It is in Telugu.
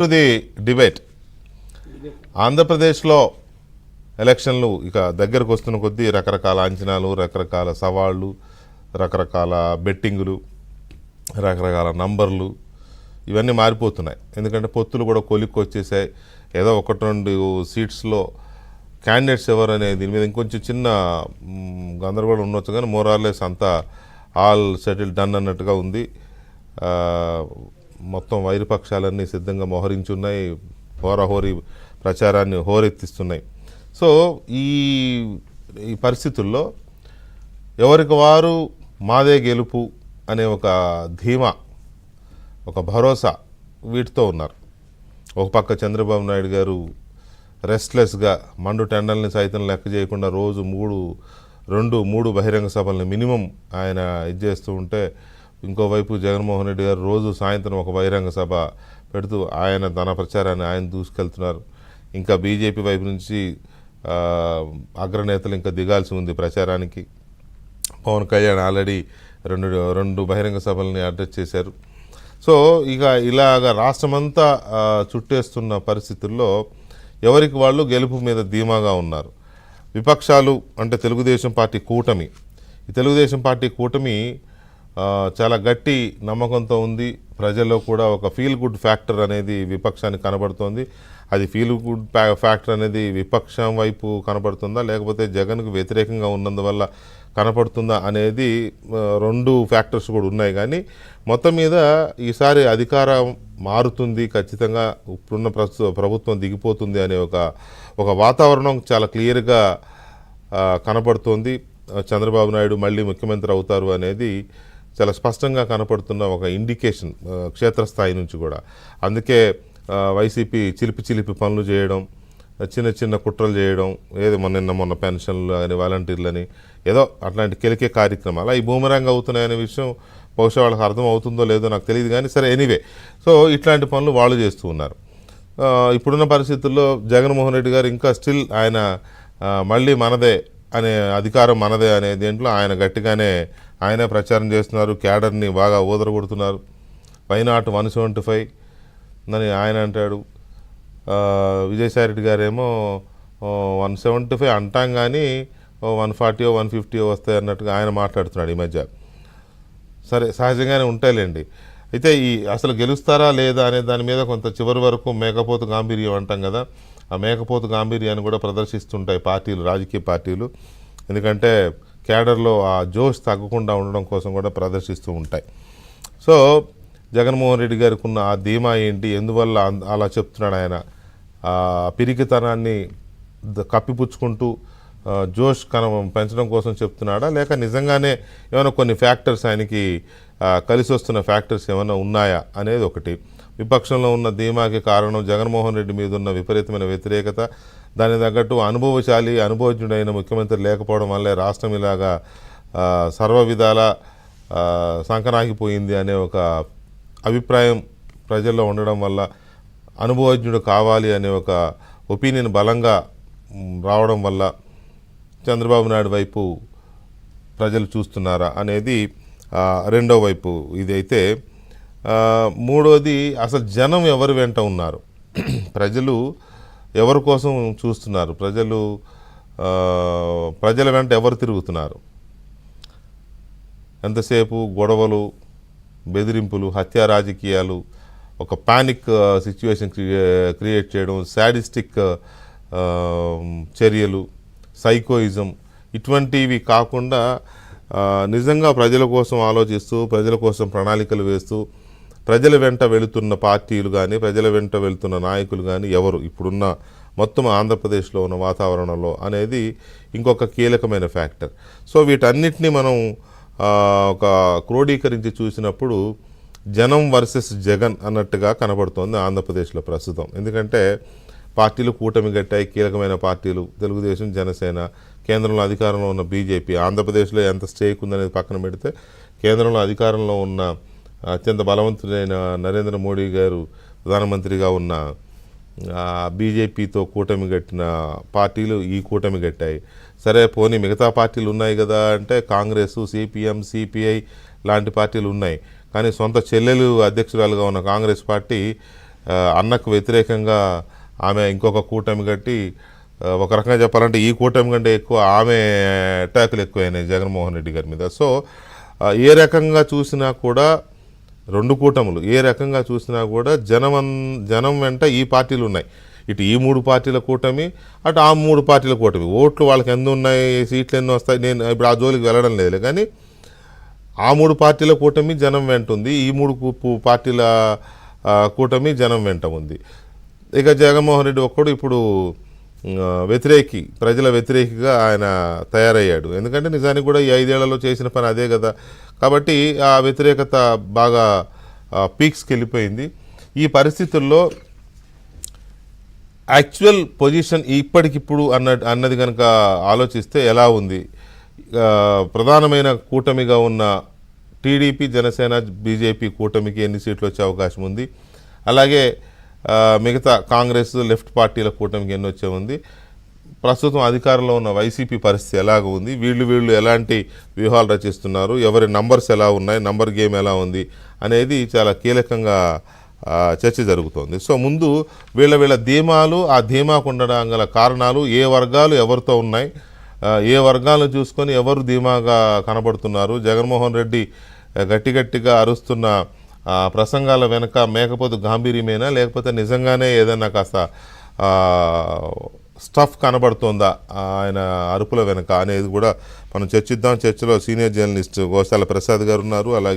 To the debate. ఆంధ్రప్రదేశ్లో ఎలక్షన్లు ఇక దగ్గరకు వస్తున్న కొద్దీ రకరకాల అంచనాలు, రకరకాల సవాళ్ళు, రకరకాల బెట్టింగులు, రకరకాల నంబర్లు ఇవన్నీ మారిపోతున్నాయి. ఎందుకంటే పొత్తులు కూడా కొలిక్కి వచ్చేసాయి. ఏదో ఒకటి రెండు సీట్స్లో క్యాండిడేట్స్ ఎవరు అనే దీని మీద ఇంకొంచెం చిన్న గందరగోళం ఉండొచ్చు, కానీ మోరార్లెస్ అంతా ఆల్ సెటిల్ డన్ అన్నట్టుగా ఉంది. మొత్తం వైరుపక్షాలన్నీ సిద్ధంగా మోహరించున్నాయి, హోరాహోరీ ప్రచారాన్ని హోరెత్తిస్తున్నాయి. సో ఈ పరిస్థితుల్లో ఎవరికి వారు మాదే గెలుపు అనే ఒక ధీమా, ఒక భరోసా వీటితో ఉన్నారు. ఒక పక్క చంద్రబాబు నాయుడు గారు రెస్ట్లెస్గా మండు టెండల్ని సైతం లెక్క చేయకుండా రోజు మూడు బహిరంగ సభల్ని మినిమం ఆయన చేస్తూ ఉంటే, ఇంకోవైపు జగన్మోహన్ రెడ్డి గారు రోజు సాయంత్రం ఒక బహిరంగ సభ పెడుతూ ఆయన తన ప్రచారాన్ని ఆయన దూసుకెళ్తున్నారు. ఇంకా బీజేపీ వైపు నుంచి అగ్రనేతలు ఇంకా దిగాల్సి ఉంది ప్రచారానికి. పవన్ కళ్యాణ్ ఆల్రెడీ రెండు బహిరంగ సభల్ని అడ్రస్ చేశారు. సో ఇక ఇలాగ రాష్ట్రమంతా చుట్టేస్తున్న పరిస్థితుల్లో ఎవరికి వాళ్ళు గెలుపు మీద ధీమాగా ఉన్నారు. విపక్షాలు అంటే తెలుగుదేశం పార్టీ కూటమి, ఈ తెలుగుదేశం పార్టీ కూటమి చాలా గట్టి నమ్మకంతో ఉంది. ప్రజల్లో కూడా ఒక ఫీల్ గుడ్ ఫ్యాక్టర్ అనేది విపక్షానికి కనబడుతోంది. అది ఫీల్ గుడ్ ఫ్యాక్టర్ అనేది విపక్షం వైపు కనబడుతుందా, లేకపోతే జగన్కు వ్యతిరేకంగా ఉన్నందువల్ల కనపడుతుందా అనేది రెండు ఫ్యాక్టర్స్ కూడా ఉన్నాయి. కానీ మొత్తం మీద ఈసారి అధికారం మారుతుంది, ఖచ్చితంగా ఇప్పుడున్న ప్రభుత్వం దిగిపోతుంది అనే ఒక వాతావరణం చాలా క్లియర్గా కనపడుతోంది. చంద్రబాబు నాయుడు మళ్ళీ ముఖ్యమంత్రి అవుతారు అనేది చాలా స్పష్టంగా కనపడుతున్న ఒక ఇండికేషన్ క్షేత్రస్థాయి నుంచి కూడా. అందుకే వైసీపీ చిలిపి పనులు చేయడం, చిన్న కుట్రలు చేయడం, ఏదో మొన్న పెన్షన్లు అని వాలంటీర్లని ఏదో అట్లాంటి కెలికే కార్యక్రమాలు ఈ బూమరాంగ్ అవుతున్నాయనే విషయం బహుశా వాళ్ళకి అర్థం అవుతుందో లేదో నాకు తెలియదు. కానీ సరే, ఎనీవే, సో ఇట్లాంటి పనులు వాళ్ళు చేస్తూ ఉన్నారు. ఇప్పుడున్న పరిస్థితుల్లో జగన్మోహన్ రెడ్డి గారు ఇంకా స్టిల్ ఆయన మళ్ళీ మనదే అనే అధికారం మనదే అనే దేంట్లో ఆయన గట్టిగానే ఆయనే ప్రచారం చేస్తున్నారు. క్యాడర్ని బాగా ఊదరగొడుతున్నారు. వైనాట్ 175 అని ఆయన అంటాడు. విజయసాయిరెడ్డి గారేమో 175 అంటాం కానీ 140 150 వస్తాయి అన్నట్టుగా ఆయన మాట్లాడుతున్నాడు ఈ మధ్య. సరే, సహజంగానే ఉంటాయిలేండి. అయితే అసలు గెలుస్తారా లేదా అనే దాని మీద కొంత చివరి వరకు మేకపోతు గాంభీర్యం అంటాం కదా, ఆ మేకపోతు గాంభీర్యాన్ని కూడా ప్రదర్శిస్తుంటాయి పార్టీలు, రాజకీయ పార్టీలు. ఎందుకంటే క్యాడర్లో ఆ జోష్ తగ్గకుండా ఉండడం కోసం కూడా ప్రదర్శిస్తూ ఉంటాయి. సో జగన్మోహన్ రెడ్డి గారికి ఉన్న ఆ ధీమా ఏంటి, ఎందువల్ల అలా చెప్తున్నాడు ఆయన? ఆ పిరికితనాన్ని కప్పిపుచ్చుకుంటూ జోష్ పెంచడం కోసం చెప్తున్నాడా, లేక నిజంగానే ఏమైనా కొన్ని ఫ్యాక్టర్స్ ఆయనకి కలిసి వస్తున్న ఫ్యాక్టర్స్ ఏమైనా ఉన్నాయా అనేది ఒకటి. విపక్షంలో ఉన్న ధీమాకి కారణం జగన్మోహన్ రెడ్డి మీద ఉన్న విపరీతమైన వ్యతిరేకత, దానికి తగ్గట్టు అనుభవజ్ఞుడైన ముఖ్యమంత్రి లేకపోవడం వల్లే రాష్ట్రం ఇలాగా సర్వ విధాల సంకనాగిపోయింది అనే ఒక అభిప్రాయం ప్రజల్లో ఉండడం వల్ల, అనుభవజ్ఞుడు కావాలి అనే ఒక ఒపీనియన్ బలంగా రావడం వల్ల చంద్రబాబు నాయుడు వైపు ప్రజలు చూస్తున్నారా అనేది రెండో వైపు ఇదైతే. మూడోది, అసలు జనం ఎవరి వెంట ఉన్నారు, ప్రజలు ఎవరి కోసం చూస్తున్నారు, ప్రజల వెంట ఎవరు తిరుగుతున్నారు? ఎంతసేపు గొడవలు, బెదిరింపులు, హత్యా రాజకీయాలు, ఒక పానిక్ సిచ్యువేషన్ క్రియేట్ చేయడం, శాడిస్టిక్ చర్యలు, సైకోయిజం, ఇటువంటివి కాకుండా నిజంగా ప్రజల కోసం ఆలోచిస్తూ, ప్రజల కోసం ప్రణాళికలు వేస్తూ, ప్రజల వెంట వెళుతున్న పార్టీలు కానీ, ప్రజల వెంట వెళుతున్న నాయకులు కానీ ఎవరు ఇప్పుడున్న మొత్తం ఆంధ్రప్రదేశ్లో ఉన్న వాతావరణంలో అనేది ఇంకొక కీలకమైన ఫ్యాక్టర్. సో వీటన్నిటినీ మనం ఒక క్రోడీకరించి చూసినప్పుడు జనం వర్సెస్ జగన్ అన్నట్టుగా కనబడుతోంది ఆంధ్రప్రదేశ్లో ప్రస్తుతం. ఎందుకంటే పార్టీలు కూటమి గట్టాయి, కీలకమైన పార్టీలు తెలుగుదేశం, జనసేన, కేంద్రంలో అధికారంలో ఉన్న బీజేపీ. ఆంధ్రప్రదేశ్లో ఎంత స్టేక్ ఉందనేది పక్కన పెడితే, కేంద్రంలో అధికారంలో ఉన్న అత్యంత బలవంతుడైన నరేంద్ర మోడీ గారు ప్రధానమంత్రిగా ఉన్న బీజేపీతో కూటమి కట్టిన పార్టీలు ఈ కూటమి కట్టాయి. సరే, పోనీ మిగతా పార్టీలు ఉన్నాయి కదా అంటే కాంగ్రెస్, సిపిఎం, సిపిఐ లాంటి పార్టీలు ఉన్నాయి. కానీ సొంత చెల్లెలు అధ్యక్షురాలుగా ఉన్న కాంగ్రెస్ పార్టీ అన్నకు వ్యతిరేకంగా ఆమె ఇంకొక కూటమి కట్టి ఒక రకంగా చెప్పాలంటే ఈ కూటమి కంటే ఎక్కువ ఆమె అటాకులు ఎక్కువైనాయి జగన్మోహన్ రెడ్డి గారి మీద. సో ఏ రకంగా చూసినా కూడా రెండు కూటములు ఏ రకంగా చూసినా కూడా జనం వెంట ఈ పార్టీలు ఉన్నాయి. ఇటు ఈ 3 పార్టీల కూటమి, అటు ఆ 3 పార్టీల కూటమి. ఓట్లు వాళ్ళకి ఎన్ని ఉన్నాయి, సీట్లు ఎన్ని వస్తాయి, నేను ఇప్పుడు ఆ జోలికి వెళ్ళడం లేదు. కానీ ఆ 3 పార్టీల కూటమి జనం వెంట ఉంది, ఈ 3 పార్టీల కూటమి జనం వెంట ఉంది. ఇక జగన్మోహన్ రెడ్డి ఒక్కడు ఇప్పుడు ప్రజల వ్యతిరేకిగా ఆయన తయారయ్యాడు. ఎందుకంటే నిజానికి కూడా ఈ 5 ఏళ్లలో చేసిన పని అదే కదా. కాబట్టి ఆ వ్యతిరేకత బాగా పీక్స్కి వెళ్ళిపోయింది. ఈ పరిస్థితుల్లో యాక్చువల్ పొజిషన్ ఇప్పటికిప్పుడు అన్నది కనుక ఆలోచిస్తే ఎలా ఉంది? ప్రధానమైన కూటమిగా ఉన్న టీడీపీ, జనసేన, బీజేపీ కూటమికి ఎన్ని సీట్లు వచ్చే అవకాశం ఉంది? అలాగే మిగతా కాంగ్రెస్, లెఫ్ట్ పార్టీల కూటమికి ఎన్ని వచ్చే ఉంది? ప్రస్తుతం అధికారంలో ఉన్న వైసీపీ పరిస్థితి ఎలాగ ఉంది? వీళ్ళు ఎలాంటి వ్యూహాలు రచిస్తున్నారు? ఎవరి నంబర్స్ ఎలా ఉన్నాయి? నంబర్ గేమ్ ఎలా ఉంది అనేది చాలా కీలకంగా చర్చ జరుగుతోంది. సో ముందు వీళ్ళ ధీమాలు, ఆ ధీమాకు ఉండడం గల కారణాలు, ఏ వర్గాలు ఎవరితో ఉన్నాయి, ఏ వర్గాలను చూసుకొని ఎవరు ధీమాగా కనబడుతున్నారు, జగన్మోహన్ రెడ్డి గట్టిగా అరుస్తున్న ప్రసంగాల వెనక మేకపోతు గాంభీర్యమేనా, లేకపోతే నిజంగానే ఏదైనా కాస్త స్టఫ్ కనబడుతోందా ఆయన అరుపుల వెనక అనేది కూడా మనం చర్చిద్దాం. చర్చలో సీనియర్ జర్నలిస్ట్ గోశాల ప్రసాద్ గారు ఉన్నారు. అలాగే